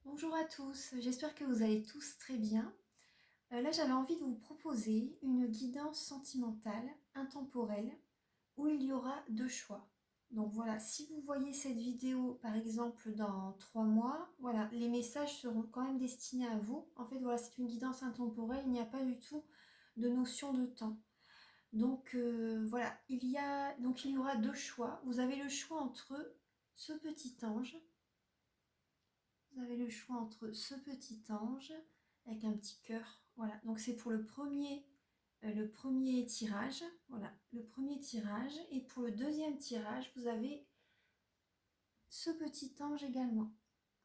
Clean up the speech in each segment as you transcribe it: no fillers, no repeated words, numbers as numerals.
Bonjour à tous, j'espère que vous allez tous très bien. Là, j'avais envie de vous proposer une guidance sentimentale, intemporelle, où il y aura deux choix. Donc voilà, si vous voyez cette vidéo par exemple dans 3 mois, voilà, les messages seront quand même destinés à vous. En fait, voilà, c'est une guidance intemporelle, il n'y a pas du tout de notion de temps. Donc voilà, il y aura deux choix. Vous avez le choix entre ce petit ange. Vous avez le choix entre ce petit ange avec un petit cœur. Voilà, donc c'est pour le premier tirage. Voilà, le premier tirage. Et pour le deuxième tirage, vous avez ce petit ange également.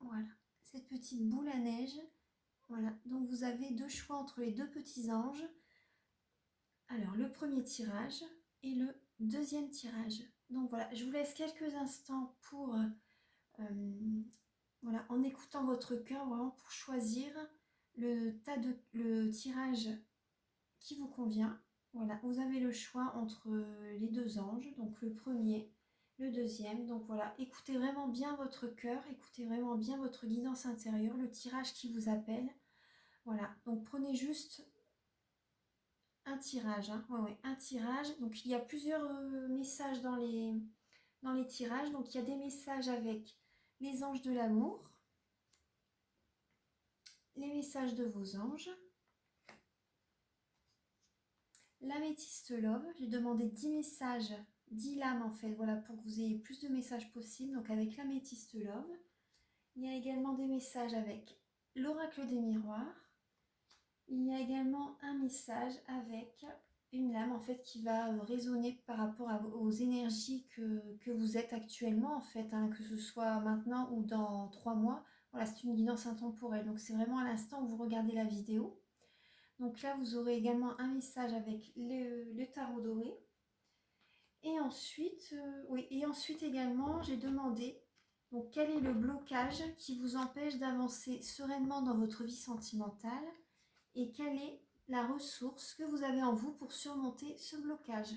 Voilà, cette petite boule à neige. Voilà, donc vous avez deux choix entre les deux petits anges. Alors, le premier tirage et le deuxième tirage. Donc voilà, je vous laisse quelques instants pour voilà, en écoutant votre cœur, vraiment pour choisir le tirage qui vous convient. Voilà, vous avez le choix entre les deux anges, donc le premier, le deuxième. Donc voilà, écoutez vraiment bien votre cœur, écoutez vraiment bien votre guidance intérieure, le tirage qui vous appelle. Voilà, donc prenez juste un tirage, hein. Ouais, ouais, un tirage. Donc il y a plusieurs messages dans les tirages. Donc il y a des messages avec les anges de l'amour, les messages de vos anges, l'améthyste love. J'ai demandé 10 messages, 10 lames en fait, voilà, pour que vous ayez plus de messages possibles. Donc avec l'améthyste love, il y a également des messages avec l'oracle des miroirs. Il y a également un message avec une lame en fait qui va résonner par rapport aux énergies que vous êtes actuellement en fait, hein, que ce soit maintenant ou dans 3 mois. Voilà, c'est une guidance intemporelle. Donc c'est vraiment à l'instant où vous regardez la vidéo. Donc là, vous aurez également un message avec le tarot doré. Et ensuite, oui, et ensuite également, j'ai demandé donc, quel est le blocage qui vous empêche d'avancer sereinement dans votre vie sentimentale et quelle est la ressource que vous avez en vous pour surmonter ce blocage.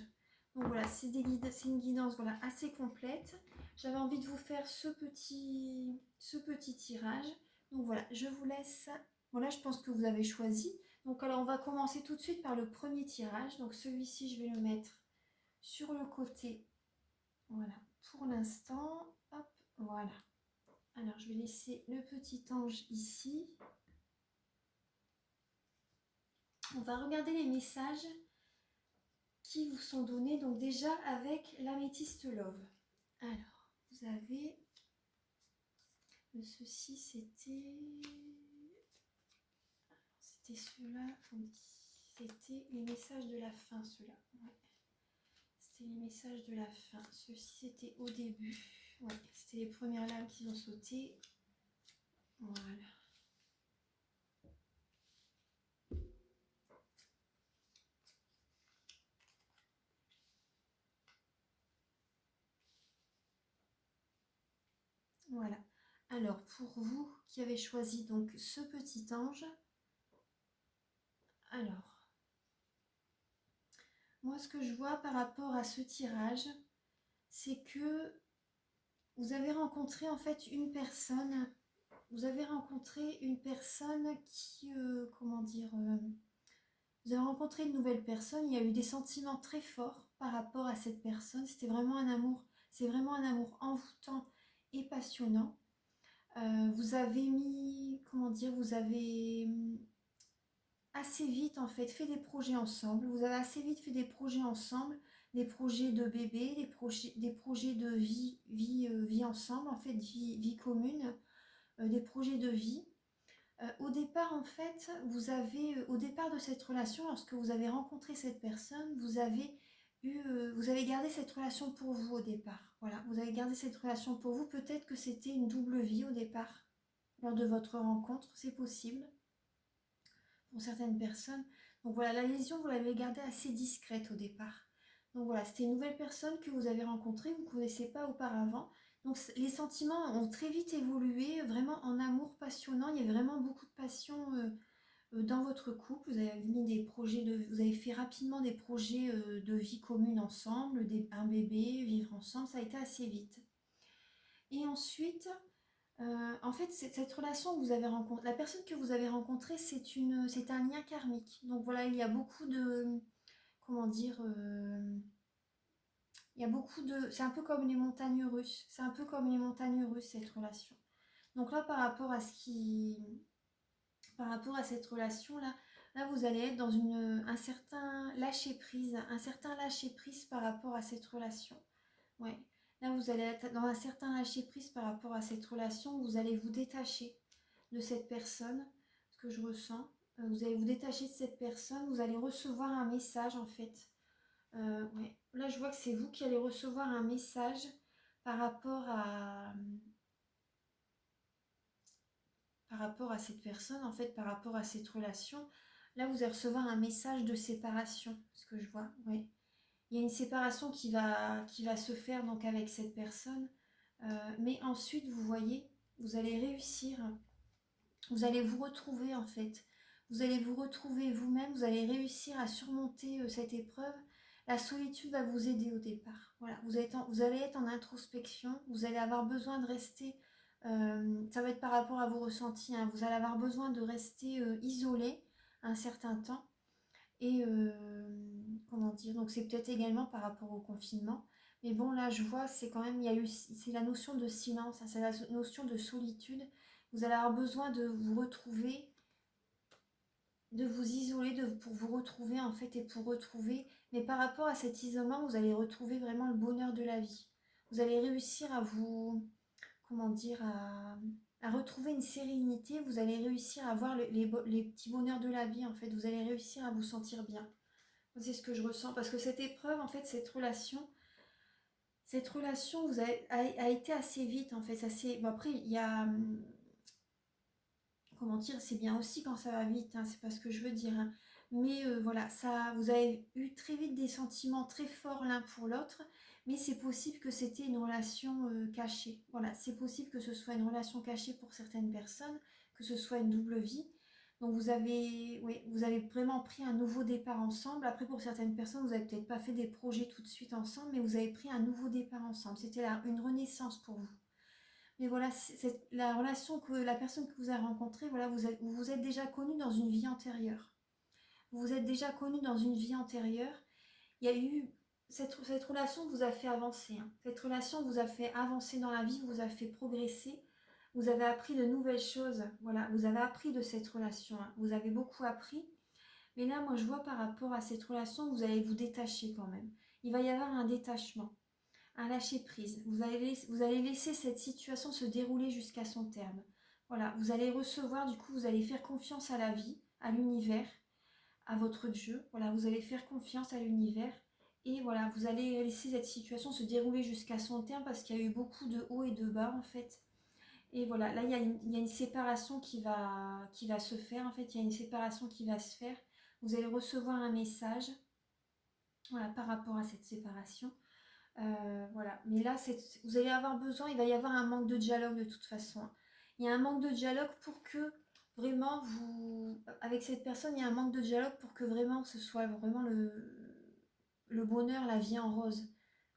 Donc voilà, c'est une guidance voilà, assez complète. J'avais envie de vous faire ce petit tirage. Donc voilà, je vous laisse. Voilà, je pense que vous avez choisi. Donc alors, on va commencer tout de suite par le premier tirage. Donc celui-ci, je vais le mettre sur le côté. Voilà, pour l'instant. Hop, voilà. Alors, je vais laisser le petit ange ici. On va regarder les messages qui vous sont donnés, donc déjà avec l'améthyste love. Alors, vous avez... Ceci, c'était ceux-là, oui. C'était les messages de la fin, ceux-là. Ouais. C'était les messages de la fin. Ceux-ci, c'était au début. Ouais, c'était les premières lames qui ont sauté. Voilà. Voilà. Alors, pour vous qui avez choisi donc ce petit ange, alors, moi ce que je vois par rapport à ce tirage, c'est que vous avez rencontré en fait une personne, qui, comment dire, vous avez rencontré une nouvelle personne, il y a eu des sentiments très forts par rapport à cette personne, c'était vraiment un amour, c'est vraiment un amour envoûtant et passionnant. Vous avez mis, comment dire, vous avez assez vite en fait fait des projets ensemble, vous avez assez vite fait des projets ensemble, des projets de bébé, des projets de vie ensemble, en fait, vie commune, des projets de vie. Au départ, en fait, au départ de cette relation, lorsque vous avez rencontré cette personne, vous avez gardé cette relation pour vous au départ. Voilà, vous avez gardé cette relation pour vous. Peut-être que c'était une double vie au départ, lors de votre rencontre, c'est possible pour certaines personnes. Donc voilà, la lésion, vous l'avez gardée assez discrète au départ. Donc voilà, c'était une nouvelle personne que vous avez rencontrée, vous ne connaissez pas auparavant. Donc les sentiments ont très vite évolué, vraiment en amour passionnant. Il y avait vraiment beaucoup de passion dans votre couple. Vous avez mis vous avez fait rapidement des projets de vie commune ensemble, un bébé, vivre ensemble. Ça a été assez vite. Et ensuite, En fait, cette relation que vous avez rencontrée, la personne que vous avez rencontrée, c'est un lien karmique. Donc voilà, il y a beaucoup de, comment dire, il y a beaucoup de, c'est un peu comme les montagnes russes. C'est un peu comme les montagnes russes cette relation. Donc là, par rapport à cette relation là, là vous allez être dans un certain lâcher prise par rapport à cette relation. Ouais. Là, vous allez être dans un certain lâcher-prise par rapport à cette relation. Vous allez vous détacher de cette personne, ce que je ressens. Vous allez vous détacher de cette personne. Vous allez recevoir un message, en fait. Ouais. Là, je vois que c'est vous qui allez recevoir un message par par rapport à cette personne, en fait, par rapport à cette relation. Là, vous allez recevoir un message de séparation, ce que je vois. Ouais. Il y a une séparation qui va se faire donc avec cette personne. Mais ensuite, vous voyez, vous allez réussir, vous allez vous retrouver en fait. Vous allez vous retrouver vous-même, vous allez réussir à surmonter cette épreuve. La solitude va vous aider au départ. Voilà, vous allez être en introspection, vous allez avoir besoin de rester, ça va être par rapport à vos ressentis, hein, vous allez avoir besoin de rester isolé un certain temps. Et comment dire, donc c'est peut-être également par rapport au confinement. Mais bon, là, je vois, c'est quand même, c'est la notion de silence, hein, c'est la notion de solitude. Vous allez avoir besoin de vous retrouver, de vous isoler, pour vous retrouver en fait et pour retrouver. Mais par rapport à cet isolement, vous allez retrouver vraiment le bonheur de la vie. Vous allez réussir à vous, comment dire, à retrouver une sérénité. Vous allez réussir à voir les petits bonheurs de la vie en fait. Vous allez réussir à vous sentir bien. C'est ce que je ressens, parce que cette épreuve, en fait, cette relation a été assez vite, en fait. Assez... Bon, après, il y a... Comment dire, c'est bien aussi quand ça va vite, hein, c'est pas ce que je veux dire. Hein. Mais voilà, ça, vous avez eu très vite des sentiments très forts l'un pour l'autre, mais c'est possible que c'était une relation cachée. Voilà, c'est possible que ce soit une relation cachée pour certaines personnes, que ce soit une double vie. Donc oui, vous avez vraiment pris un nouveau départ ensemble. Après, pour certaines personnes, vous n'avez peut-être pas fait des projets tout de suite ensemble, mais vous avez pris un nouveau départ ensemble. C'était là une renaissance pour vous. Mais voilà, c'est la relation que la personne que vous avez rencontrée, voilà, vous vous êtes déjà connu dans une vie antérieure. Vous vous êtes déjà connu dans une vie antérieure. Il y a eu cette relation vous a fait avancer. Hein. Cette relation vous a fait avancer dans la vie, vous a fait progresser. Vous avez appris de nouvelles choses. Voilà, vous avez appris de cette relation. Hein. Vous avez beaucoup appris. Mais là, moi, je vois par rapport à cette relation, vous allez vous détacher quand même. Il va y avoir un détachement, un lâcher-prise. Vous allez laisser cette situation se dérouler jusqu'à son terme. Voilà, vous allez recevoir, du coup, vous allez faire confiance à la vie, à l'univers, à votre Dieu. Voilà, vous allez faire confiance à l'univers. Et voilà, vous allez laisser cette situation se dérouler jusqu'à son terme parce qu'il y a eu beaucoup de hauts et de bas en fait. Et voilà, là il y a une séparation qui va se faire en fait, il y a une séparation qui va se faire. Vous allez recevoir un message voilà, par rapport à cette séparation. Voilà, mais là vous allez avoir besoin, il va y avoir un manque de dialogue de toute façon. Il y a un manque de dialogue pour que vraiment avec cette personne, il y a un manque de dialogue pour que vraiment ce soit vraiment le bonheur, la vie en rose.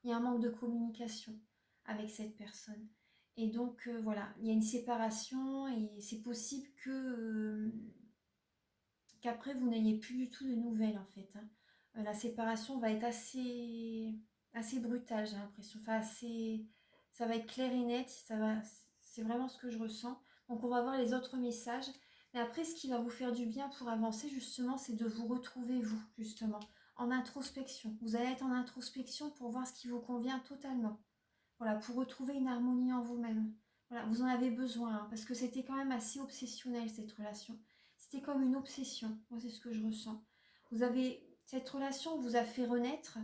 Il y a un manque de communication avec cette personne. Et donc voilà, il y a une séparation et c'est possible qu'après vous n'ayez plus du tout de nouvelles en fait. Hein. La séparation va être assez brutale, j'ai l'impression. Enfin, ça va être clair et net, c'est vraiment ce que je ressens. Donc on va voir les autres messages. Mais après, ce qui va vous faire du bien pour avancer, justement, c'est de vous retrouver, vous, justement, en introspection. Vous allez être en introspection pour voir ce qui vous convient totalement. Voilà, pour retrouver une harmonie en vous-même. Voilà, vous en avez besoin, hein, parce que c'était quand même assez obsessionnel, cette relation. C'était comme une obsession, moi c'est ce que je ressens. Cette relation vous a fait renaître,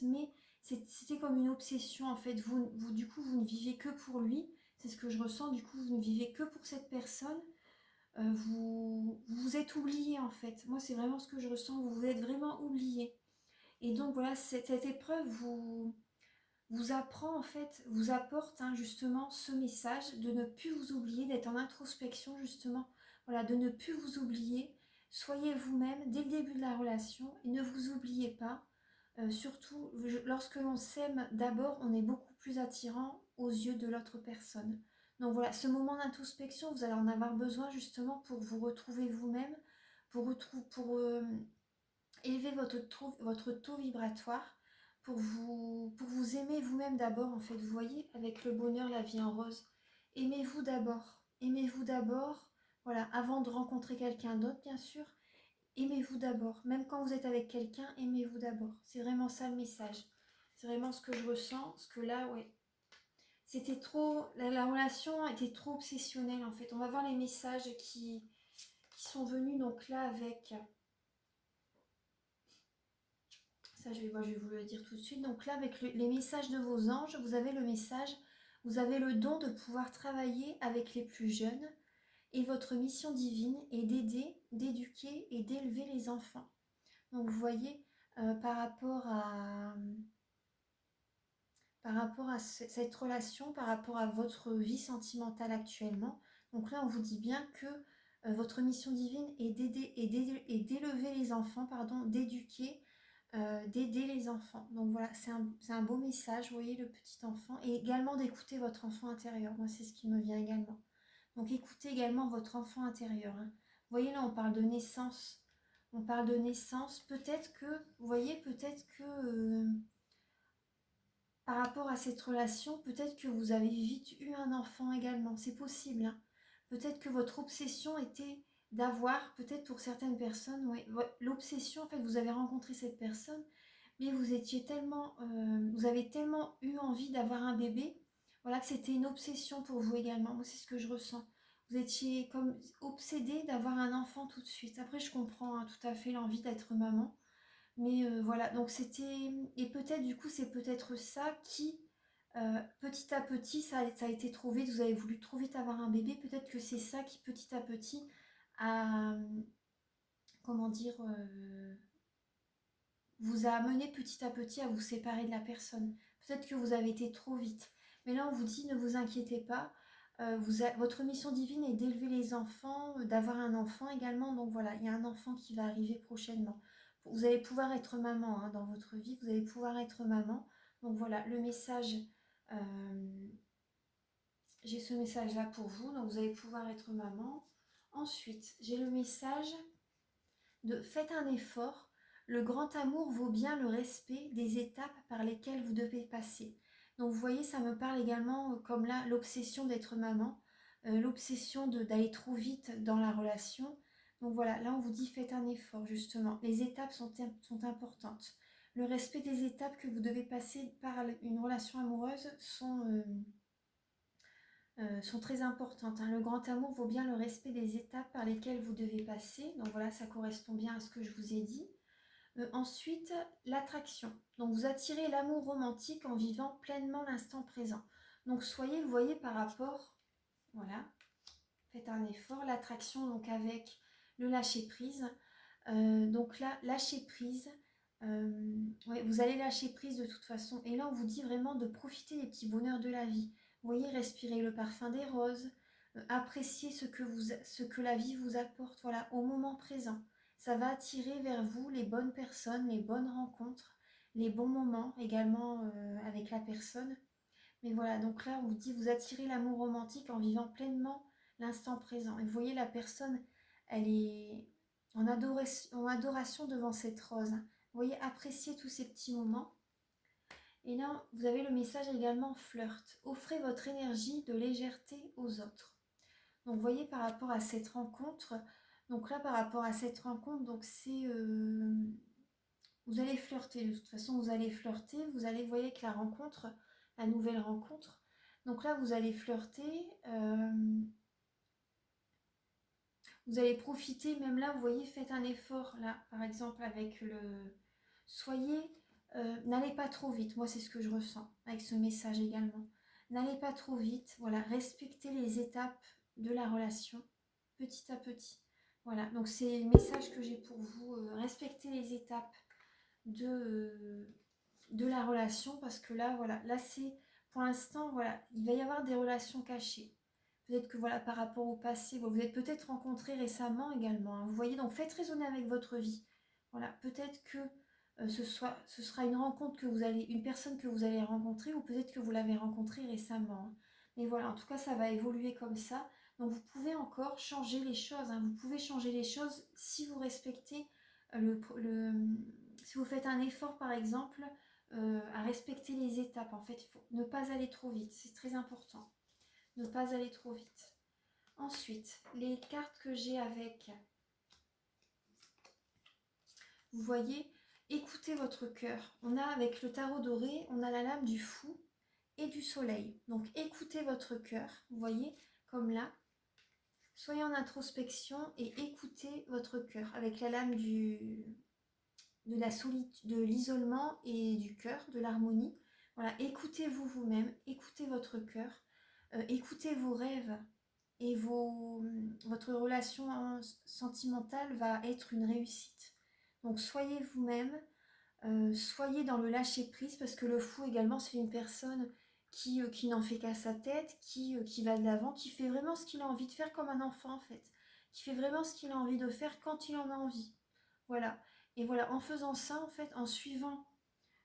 mais c'était comme une obsession en fait. Du coup, vous ne vivez que pour lui, c'est ce que je ressens, du coup, vous ne vivez que pour cette personne. Vous êtes oublié en fait. Moi, c'est vraiment ce que je ressens, vous êtes vraiment oublié. Et donc voilà, cette épreuve vous apprend en fait, vous apporte hein, justement ce message de ne plus vous oublier, d'être en introspection justement, voilà, de ne plus vous oublier. Soyez vous-même dès le début de la relation et ne vous oubliez pas. Surtout, lorsque l'on s'aime d'abord, on est beaucoup plus attirant aux yeux de l'autre personne. Donc voilà, ce moment d'introspection, vous allez en avoir besoin justement pour vous retrouver vous-même, pour élever votre taux vibratoire, pour vous aimer vous-même d'abord, en fait. Vous voyez, avec le bonheur, la vie en rose. Aimez-vous d'abord. Aimez-vous d'abord, voilà, avant de rencontrer quelqu'un d'autre, bien sûr. Aimez-vous d'abord. Même quand vous êtes avec quelqu'un, aimez-vous d'abord. C'est vraiment ça le message. C'est vraiment ce que je ressens, ce que là, ouais. C'était trop, la relation était trop obsessionnelle, en fait. On va voir les messages qui sont venus, donc là, avec... Ça, je vais vous le dire tout de suite. Donc là, avec les messages de vos anges, vous avez le message, vous avez le don de pouvoir travailler avec les plus jeunes. Et votre mission divine est d'aider, d'éduquer et d'élever les enfants. Donc vous voyez, par rapport à cette relation, par rapport à votre vie sentimentale actuellement, donc là on vous dit bien que votre mission divine est d'aider et d'élever les enfants, pardon, d'éduquer, d'aider les enfants. Donc voilà, c'est un beau message, vous voyez, le petit enfant, et également d'écouter votre enfant intérieur. Moi, c'est ce qui me vient également. Donc écoutez également votre enfant intérieur, hein. Vous voyez, là, on parle de naissance. On parle de naissance. Peut-être que, vous voyez, peut-être que par rapport à cette relation, peut-être que vous avez vite eu un enfant également. C'est possible, hein. Peut-être que votre obsession était d'avoir, peut-être pour certaines personnes, ouais, l'obsession, en fait, vous avez rencontré cette personne, mais vous étiez tellement, vous avez tellement eu envie d'avoir un bébé, voilà, que c'était une obsession pour vous également. Moi, c'est ce que je ressens. Vous étiez comme obsédé d'avoir un enfant tout de suite. Après, je comprends, hein, tout à fait l'envie d'être maman. Mais voilà, donc c'était... Et peut-être, du coup, c'est peut-être ça qui, petit à petit, ça a été trop vite. Vous avez voulu trop vite avoir un bébé. Peut-être que c'est ça qui, petit à petit, a... Comment dire... vous a amené petit à petit à vous séparer de la personne. Peut-être que vous avez été trop vite. Mais là, on vous dit, ne vous inquiétez pas. Votre mission divine est d'élever les enfants, d'avoir un enfant également. Donc voilà, il y a un enfant qui va arriver prochainement. Vous allez pouvoir être maman, hein, dans votre vie. Vous allez pouvoir être maman. Donc voilà, le message, j'ai ce message-là pour vous. Donc vous allez pouvoir être maman. Ensuite, j'ai le message de faites un effort. Le grand amour vaut bien le respect des étapes par lesquelles vous devez passer. Donc vous voyez, ça me parle également, comme là, l'obsession d'être maman, l'obsession d'aller trop vite dans la relation. Donc voilà, là on vous dit faites un effort justement. Les étapes sont importantes. Le respect des étapes que vous devez passer par une relation amoureuse sont très importantes, hein. Le grand amour vaut bien le respect des étapes par lesquelles vous devez passer. Donc voilà, ça correspond bien à ce que je vous ai dit. Ensuite, l'attraction. Donc vous attirez l'amour romantique en vivant pleinement l'instant présent. Donc soyez, vous voyez, par rapport, voilà, faites un effort. L'attraction, donc avec le lâcher-prise. Donc là, lâcher-prise. Ouais, vous allez lâcher prise de toute façon. Et là, on vous dit vraiment de profiter des petits bonheurs de la vie. Vous voyez, respirer le parfum des roses, apprécier ce que la vie vous apporte, voilà, au moment présent. Ça va attirer vers vous les bonnes personnes, les bonnes rencontres, les bons moments également avec la personne. Mais voilà, donc là, on vous dit, vous attirez l'amour romantique en vivant pleinement l'instant présent. Et vous voyez, la personne, elle est en adoration devant cette rose. Vous voyez, appréciez tous ces petits moments. Et là, vous avez le message également flirt. Offrez votre énergie de légèreté aux autres. Donc, vous voyez, par rapport à cette rencontre, donc là, par rapport à cette rencontre, donc c'est... vous allez flirter, de toute façon, vous allez flirter. Vous allez, vous voyez que la rencontre, la nouvelle rencontre, donc là, vous allez flirter. Vous allez profiter, même là, vous voyez, faites un effort, là, par exemple, avec le... Soyez... n'allez pas trop vite, moi, c'est ce que je ressens, avec ce message également. N'allez pas trop vite, voilà, respectez les étapes de la relation, petit à petit. Voilà, donc c'est le message que j'ai pour vous, respectez les étapes de la relation, parce que là, voilà, là, c'est, pour l'instant, voilà, il va y avoir des relations cachées. Peut-être que voilà, par rapport au passé, vous vous êtes peut-être rencontrés récemment également, hein. Vous voyez, donc faites résonner avec votre vie. Voilà, peut-être que ce sera une rencontre que vous allez, une personne que vous allez rencontrer, ou peut-être que vous l'avez rencontrée récemment, hein. Mais voilà, en tout cas, ça va évoluer comme ça. Donc vous pouvez encore changer les choses, hein. Vous pouvez changer les choses si vous respectez si vous faites un effort par exemple à respecter les étapes. En fait, il faut ne pas aller trop vite, c'est très important. Ne pas aller trop vite. Ensuite, les cartes que j'ai avec, vous voyez, écoutez votre cœur. On a avec le tarot doré, on a la lame du fou et du soleil. Donc écoutez votre cœur, vous voyez, comme là. Soyez en introspection et écoutez votre cœur avec la lame de la solitude, de l'isolement et du cœur, de l'harmonie. Voilà, écoutez-vous vous-même, écoutez votre cœur, écoutez vos rêves et votre relation sentimentale va être une réussite. Donc soyez vous-même, soyez dans le lâcher-prise parce que le fou également c'est une personne qui n'en fait qu'à sa tête, qui va de l'avant, qui fait vraiment ce qu'il a envie de faire comme un enfant en fait, qui fait vraiment ce qu'il a envie de faire quand il en a envie. Voilà. Et voilà, en faisant ça en fait, en suivant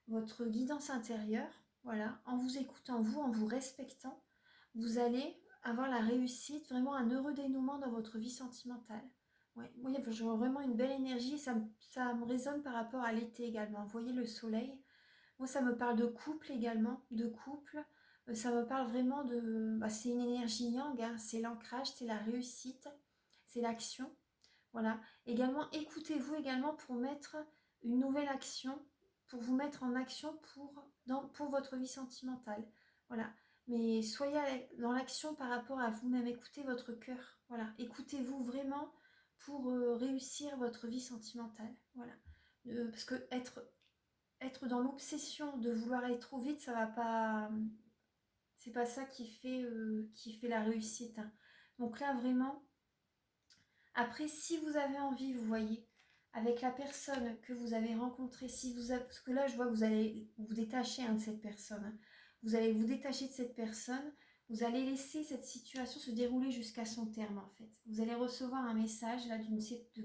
votre guidance intérieure, voilà, en vous écoutant vous, en vous respectant, vous allez avoir la réussite, vraiment un heureux dénouement dans votre vie sentimentale. Ouais, moi, il y a vraiment une belle énergie, ça me résonne par rapport à l'été également. Vous voyez le soleil, moi ça me parle de couple également, de couple. Ça me parle vraiment de... Bah, c'est une énergie yang, hein, c'est l'ancrage, c'est la réussite, c'est l'action. Voilà. Également, écoutez-vous également pour mettre une nouvelle action, pour vous mettre en action pour votre vie sentimentale. Voilà. Mais soyez dans l'action par rapport à vous-même. Écoutez votre cœur. Voilà. Écoutez-vous vraiment pour réussir votre vie sentimentale. Voilà. Parce que être dans l'obsession de vouloir aller trop vite, ça va pas. C'est pas ça qui fait la réussite, hein. Donc là, vraiment. Après, si vous avez envie, vous voyez, avec la personne que vous avez rencontrée, parce que là, je vois que vous allez vous détacher, hein, de cette personne, hein. Vous allez vous détacher de cette personne, vous allez laisser cette situation se dérouler jusqu'à son terme, en fait. Vous allez recevoir un message, là,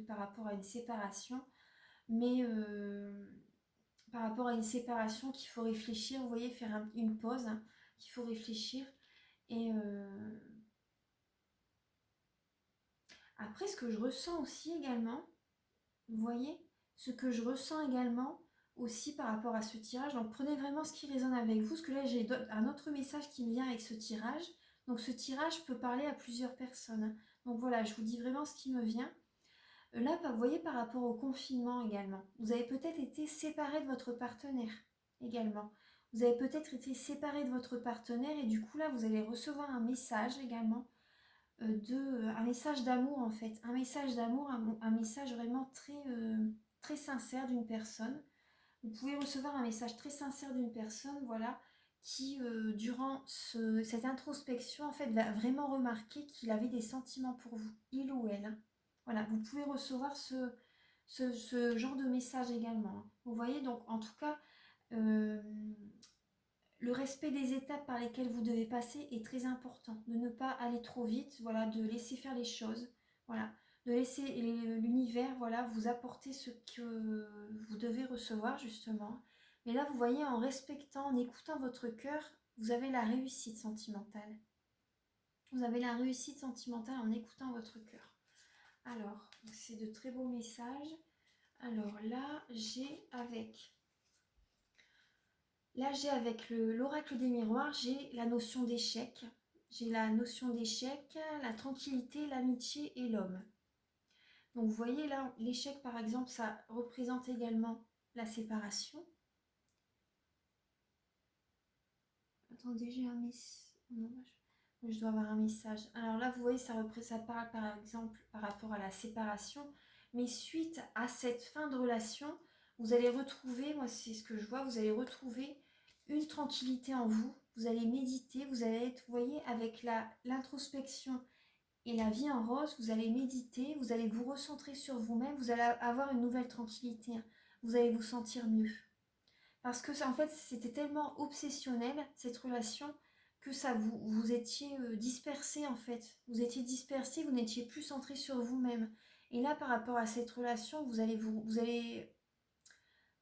par rapport à une séparation, mais par rapport à une séparation qu'il faut réfléchir, vous voyez, faire une pause, hein, qu'il faut réfléchir, et... Après, ce que je ressens aussi également, vous voyez, ce que je ressens également aussi par rapport à ce tirage, donc prenez vraiment ce qui résonne avec vous, parce que là j'ai un autre message qui me vient avec ce tirage, donc ce tirage peut parler à plusieurs personnes. Donc voilà, je vous dis vraiment ce qui me vient. Là, vous voyez, par rapport au confinement également, vous avez peut-être été séparé de votre partenaire également. Vous avez peut-être été séparé de votre partenaire et du coup là, vous allez recevoir un message également un message d'amour en fait, un message d'amour, un message vraiment très sincère d'une personne. Vous pouvez recevoir un message très sincère d'une personne, voilà, qui durant cette introspection en fait va vraiment remarquer qu'il avait des sentiments pour vous, il ou elle, hein. Voilà, vous pouvez recevoir ce genre de message également, hein. Vous voyez, donc en tout cas, euh, le respect des étapes par lesquelles vous devez passer est très important. De ne pas aller trop vite, voilà, de laisser faire les choses, voilà, de laisser l'univers, voilà, vous apporter ce que vous devez recevoir justement. Mais là, vous voyez, en respectant, en écoutant votre cœur, vous avez la réussite sentimentale. Vous avez la réussite sentimentale en écoutant votre cœur. Alors, c'est de très beaux messages. Alors là, j'ai avec l'oracle des miroirs, j'ai la notion d'échec. J'ai la notion d'échec, la tranquillité, l'amitié et l'homme. Donc vous voyez là, l'échec par exemple, ça représente également la séparation. Attendez, j'ai un message. Je dois avoir un message. Alors là, vous voyez, ça parle par exemple par rapport à la séparation. Mais suite à cette fin de relation, vous allez retrouver, moi c'est ce que je vois, vous allez retrouver une tranquillité en vous. Vous allez méditer, vous allez être, vous voyez, avec l'introspection et la vie en rose, vous allez méditer, vous allez vous recentrer sur vous-même, vous allez avoir une nouvelle tranquillité, hein. Vous allez vous sentir mieux. Parce que en fait, c'était tellement obsessionnel, cette relation, que ça vous étiez dispersé en fait. Vous étiez dispersé, vous n'étiez plus centré sur vous-même. Et là, par rapport à cette relation, vous allez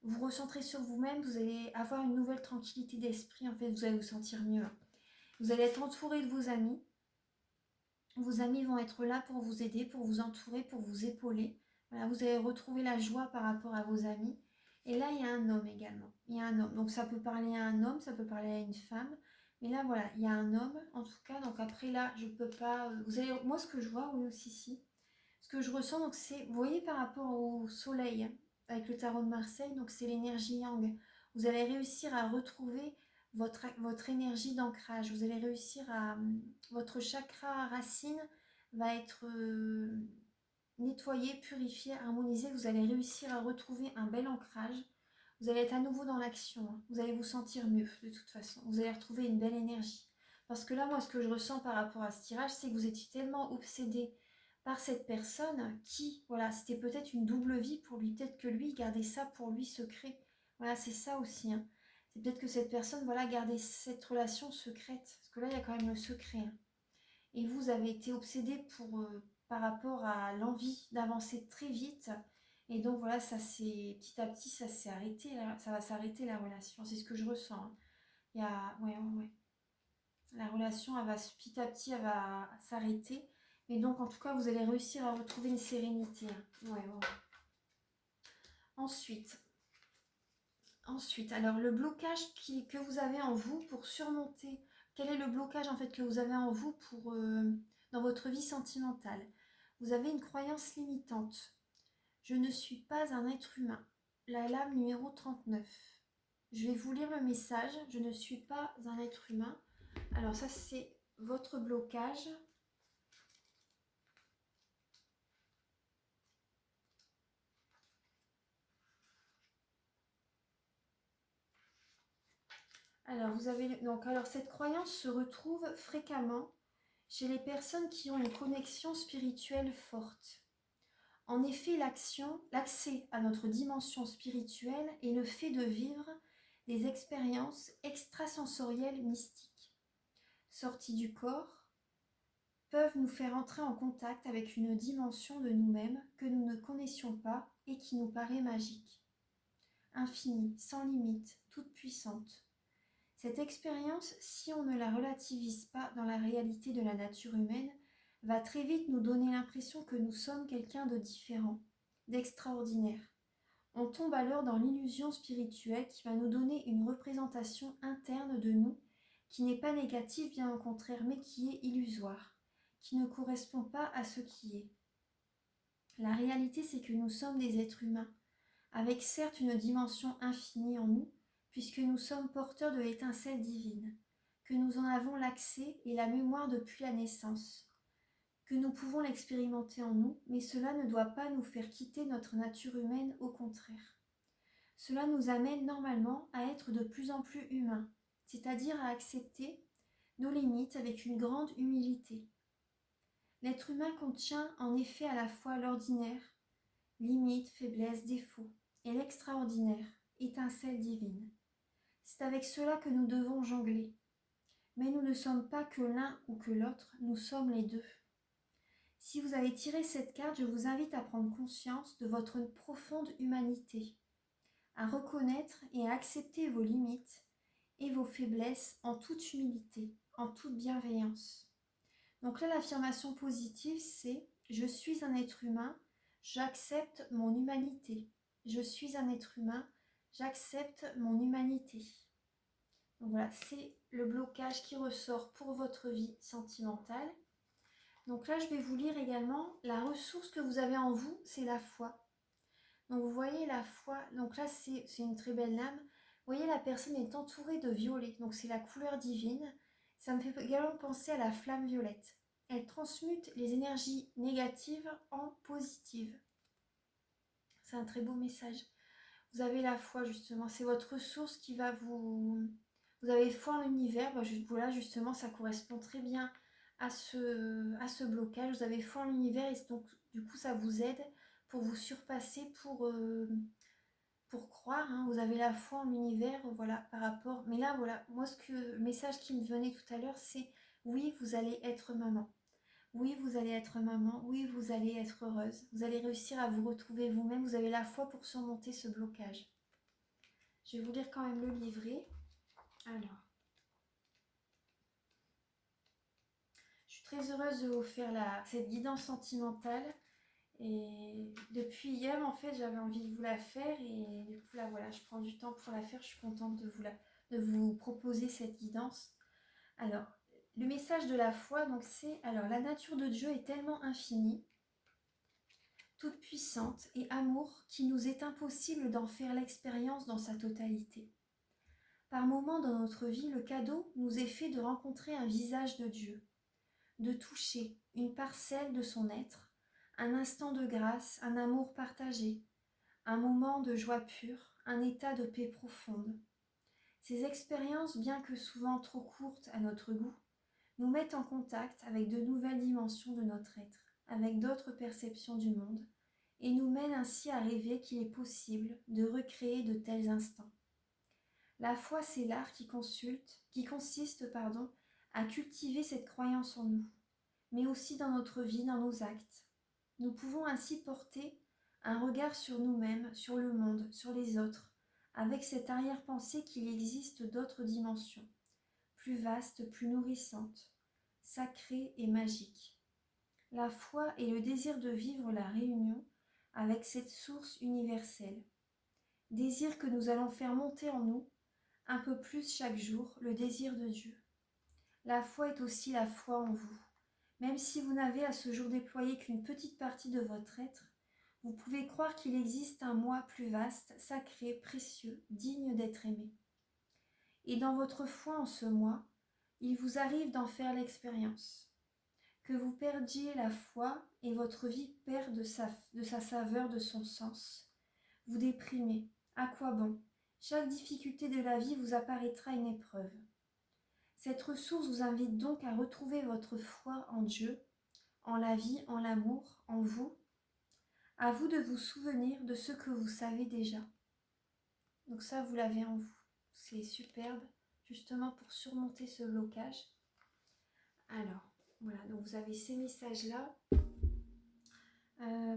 vous recentrer sur vous-même, vous allez avoir une nouvelle tranquillité d'esprit, en fait, vous allez vous sentir mieux. Vous allez être entouré de vos amis. Vos amis vont être là pour vous aider, pour vous entourer, pour vous épauler. Voilà, vous allez retrouver la joie par rapport à vos amis. Et là, il y a un homme également. Il y a un homme. Donc ça peut parler à un homme, ça peut parler à une femme. Mais là, voilà, il y a un homme en tout cas. Donc après, là, je peux pas... Vous allez... Moi, ce que je vois, oui aussi, si. Ce que je ressens, donc c'est... Vous voyez par rapport au soleil, hein, avec le tarot de Marseille, donc c'est l'énergie yang. Vous allez réussir à retrouver votre énergie d'ancrage. Vous allez réussir à... Votre chakra racine va être nettoyé, purifié, harmonisé. Vous allez réussir à retrouver un bel ancrage. Vous allez être à nouveau dans l'action. Hein. Vous allez vous sentir mieux de toute façon. Vous allez retrouver une belle énergie. Parce que là, moi, ce que je ressens par rapport à ce tirage, c'est que vous étiez tellement obsédé par cette personne qui, voilà, c'était peut-être une double vie pour lui. Peut-être que lui, gardait ça pour lui secret. Voilà, c'est ça aussi. Hein. C'est peut-être que cette personne, voilà, gardait cette relation secrète. Parce que là, il y a quand même le secret. Hein. Et vous avez été obsédé par rapport à l'envie d'avancer très vite. Et donc voilà, ça c'est petit à petit, ça s'est arrêté, là, ça va s'arrêter la relation. C'est ce que je ressens. Hein. Il y a, ouais. La relation, elle va petit à petit, elle va s'arrêter. Et donc en tout cas, vous allez réussir à retrouver une sérénité. Hein. Ouais. Ensuite, alors le blocage que vous avez en vous pour surmonter, quel est le blocage en fait que vous avez en vous dans votre vie sentimentale? Vous avez une croyance limitante. Je ne suis pas un être humain. La lame numéro 39. Je vais vous lire le message. Je ne suis pas un être humain. Alors ça c'est votre blocage. Alors vous avez alors cette croyance se retrouve fréquemment chez les personnes qui ont une connexion spirituelle forte. En effet, l'accès à notre dimension spirituelle est le fait de vivre des expériences extrasensorielles mystiques. Sorties du corps, peuvent nous faire entrer en contact avec une dimension de nous-mêmes que nous ne connaissions pas et qui nous paraît magique. Infinie, sans limite, toute puissante. Cette expérience, si on ne la relativise pas dans la réalité de la nature humaine, va très vite nous donner l'impression que nous sommes quelqu'un de différent, d'extraordinaire. On tombe alors dans l'illusion spirituelle qui va nous donner une représentation interne de nous qui n'est pas négative, bien au contraire, mais qui est illusoire, qui ne correspond pas à ce qui est. La réalité, c'est que nous sommes des êtres humains, avec certes une dimension infinie en nous, puisque nous sommes porteurs de l'étincelle divine, que nous en avons l'accès et la mémoire depuis la naissance, que nous pouvons l'expérimenter en nous, mais cela ne doit pas nous faire quitter notre nature humaine, au contraire. Cela nous amène normalement à être de plus en plus humains, c'est-à-dire à accepter nos limites avec une grande humilité. L'être humain contient en effet à la fois l'ordinaire, limite, faiblesse, défaut, et l'extraordinaire, étincelle divine. C'est avec cela que nous devons jongler. Mais nous ne sommes pas que l'un ou que l'autre, nous sommes les deux. Si vous avez tiré cette carte, je vous invite à prendre conscience de votre profonde humanité, à reconnaître et à accepter vos limites et vos faiblesses en toute humilité, en toute bienveillance. Donc là, l'affirmation positive, c'est « Je suis un être humain, j'accepte mon humanité. Je suis un être humain, j'accepte mon humanité. » Donc voilà, c'est le blocage qui ressort pour votre vie sentimentale. Donc là, je vais vous lire également la ressource que vous avez en vous, c'est la foi. Donc vous voyez la foi, donc là c'est une très belle lame. Vous voyez, la personne est entourée de violet, donc c'est la couleur divine. Ça me fait également penser à la flamme violette. Elle transmute les énergies négatives en positives. C'est un très beau message. Vous avez la foi justement, c'est votre ressource qui va vous... Vous avez foi en l'univers, voilà justement ça correspond très bien à ce blocage. Vous avez foi en l'univers et donc du coup ça vous aide pour vous surpasser, pour croire. Hein. Vous avez la foi en l'univers, voilà, par rapport... Mais là, voilà, moi le message qui me venait tout à l'heure, c'est oui, vous allez être maman. Oui, vous allez être maman. Oui, vous allez être heureuse. Vous allez réussir à vous retrouver vous-même. Vous avez la foi pour surmonter ce blocage. Je vais vous lire quand même le livret. Alors. très heureuse de vous faire cette guidance sentimentale. Et depuis hier, en fait, j'avais envie de vous la faire. Et du coup, là, voilà, je prends du temps pour la faire. Je suis contente de vous proposer cette guidance. Alors, le message de la foi, donc c'est, alors, la nature de Dieu est tellement infinie, toute puissante et amour qu'il nous est impossible d'en faire l'expérience dans sa totalité. Par moments dans notre vie, le cadeau nous est fait de rencontrer un visage de Dieu, de toucher une parcelle de son être, un instant de grâce, un amour partagé, un moment de joie pure, un état de paix profonde. Ces expériences, bien que souvent trop courtes à notre goût, nous mettent en contact avec de nouvelles dimensions de notre être, avec d'autres perceptions du monde, et nous mènent ainsi à rêver qu'il est possible de recréer de tels instants. La foi, c'est l'art qui consiste, à cultiver cette croyance en nous, mais aussi dans notre vie, dans nos actes. Nous pouvons ainsi porter un regard sur nous-mêmes, sur le monde, sur les autres, avec cette arrière-pensée qu'il existe d'autres dimensions, plus vastes, plus nourrissantes, sacrées et magiques. La foi est le désir de vivre la réunion avec cette source universelle. Désir que nous allons faire monter en nous, un peu plus chaque jour, le désir de Dieu. La foi est aussi la foi en vous. Même si vous n'avez à ce jour déployé qu'une petite partie de votre être, vous pouvez croire qu'il existe un moi plus vaste, sacré, précieux, digne d'être aimé. Et dans votre foi en ce moi, il vous arrive d'en faire l'expérience. Que vous perdiez la foi et votre vie perd de sa saveur, de son sens. Vous déprimez. À quoi bon ? Chaque difficulté de la vie vous apparaîtra une épreuve. Cette ressource vous invite donc à retrouver votre foi en Dieu, en la vie, en l'amour, en vous. À vous de vous souvenir de ce que vous savez déjà. Donc ça, vous l'avez en vous. C'est superbe, justement pour surmonter ce blocage. Alors, voilà, donc vous avez ces messages-là.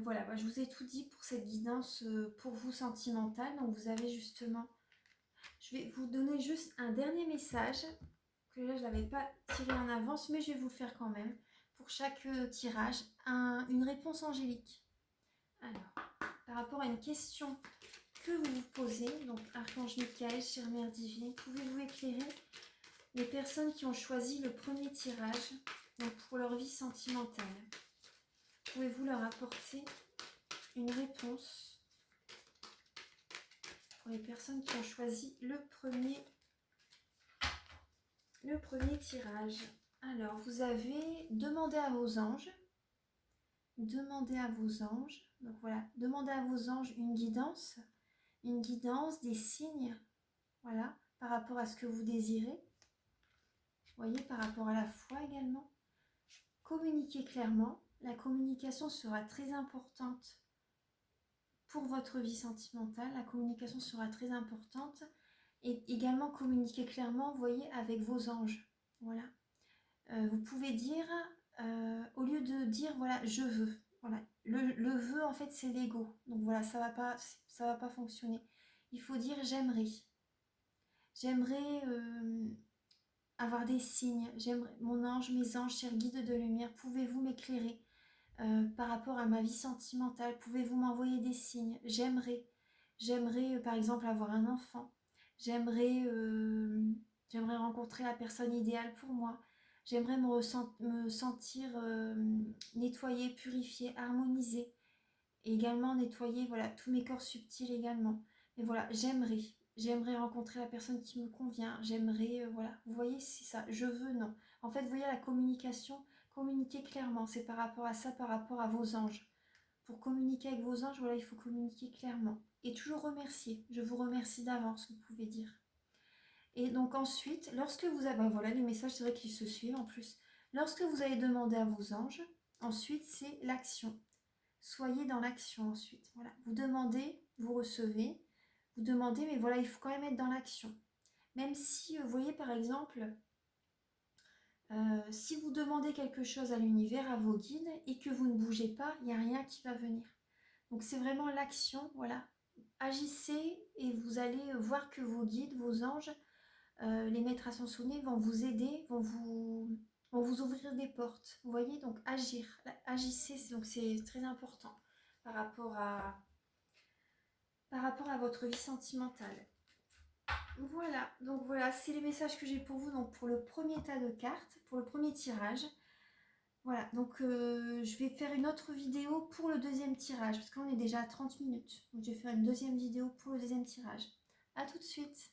Voilà, je vous ai tout dit pour cette guidance pour vous sentimentale. Donc vous avez justement... Je vais vous donner juste un dernier message, que là je ne l'avais pas tiré en avance, mais je vais vous le faire quand même. Pour chaque tirage, une réponse angélique. Alors, par rapport à une question que vous vous posez, donc Archange Michael, chère Mère Divine, pouvez-vous éclairer les personnes qui ont choisi le premier tirage, donc pour leur vie sentimentale? Pouvez-vous leur apporter une réponse pour les personnes qui ont choisi le premier tirage? Alors, vous avez demandé à vos anges. Demandez à vos anges. Donc voilà, demandez à vos anges une guidance, des signes, voilà, par rapport à ce que vous désirez. Vous voyez, par rapport à la foi également. Communiquez clairement. La communication sera très importante pour votre vie sentimentale. La communication sera très importante. Et également communiquer clairement, vous voyez, avec vos anges. Voilà. Vous pouvez dire, au lieu de dire, voilà, je veux. Voilà. Le vœu, en fait, c'est l'ego. Donc voilà, ça va pas fonctionner. Il faut dire j'aimerais. J'aimerais avoir des signes. J'aimerais, mon ange, mes anges, chers guides de lumière, pouvez-vous m'éclairer par rapport à ma vie sentimentale? Pouvez-vous m'envoyer des signes? J'aimerais. J'aimerais, par exemple, avoir un enfant. J'aimerais rencontrer la personne idéale pour moi. J'aimerais me sentir nettoyée, purifiée, harmonisée. Et également nettoyer, voilà, tous mes corps subtils également. Mais voilà, j'aimerais rencontrer la personne qui me convient. J'aimerais, voilà, vous voyez, c'est ça. Je veux, non. En fait, vous voyez, la communication, communiquer clairement. C'est par rapport à ça, par rapport à vos anges. Pour communiquer avec vos anges, voilà, il faut communiquer clairement. Et toujours remercier. Je vous remercie d'avance, vous pouvez dire. Et donc ensuite, lorsque vous avez... voilà, les messages, c'est vrai qu'ils se suivent en plus. Lorsque vous avez demandé à vos anges, ensuite, c'est l'action. Soyez dans l'action ensuite. Voilà. Vous demandez, vous recevez. Vous demandez, mais voilà, il faut quand même être dans l'action. Même si, vous voyez, par exemple, si vous demandez quelque chose à l'univers, à vos guides, et que vous ne bougez pas, il n'y a rien qui va venir. Donc c'est vraiment l'action, voilà. Agissez et vous allez voir que vos guides, vos anges, les maîtres ascensionnés vont vous aider, vont vous vont vous ouvrir des portes. Vous voyez, donc agir, agissez, donc c'est très important par rapport à votre vie sentimentale. Voilà, donc voilà, c'est les messages que j'ai pour vous, donc pour le premier tas de cartes, pour le premier tirage. Voilà, donc je vais faire une autre vidéo pour le deuxième tirage, parce qu'on est déjà à 30 minutes. Donc je vais faire une deuxième vidéo pour le deuxième tirage. A tout de suite!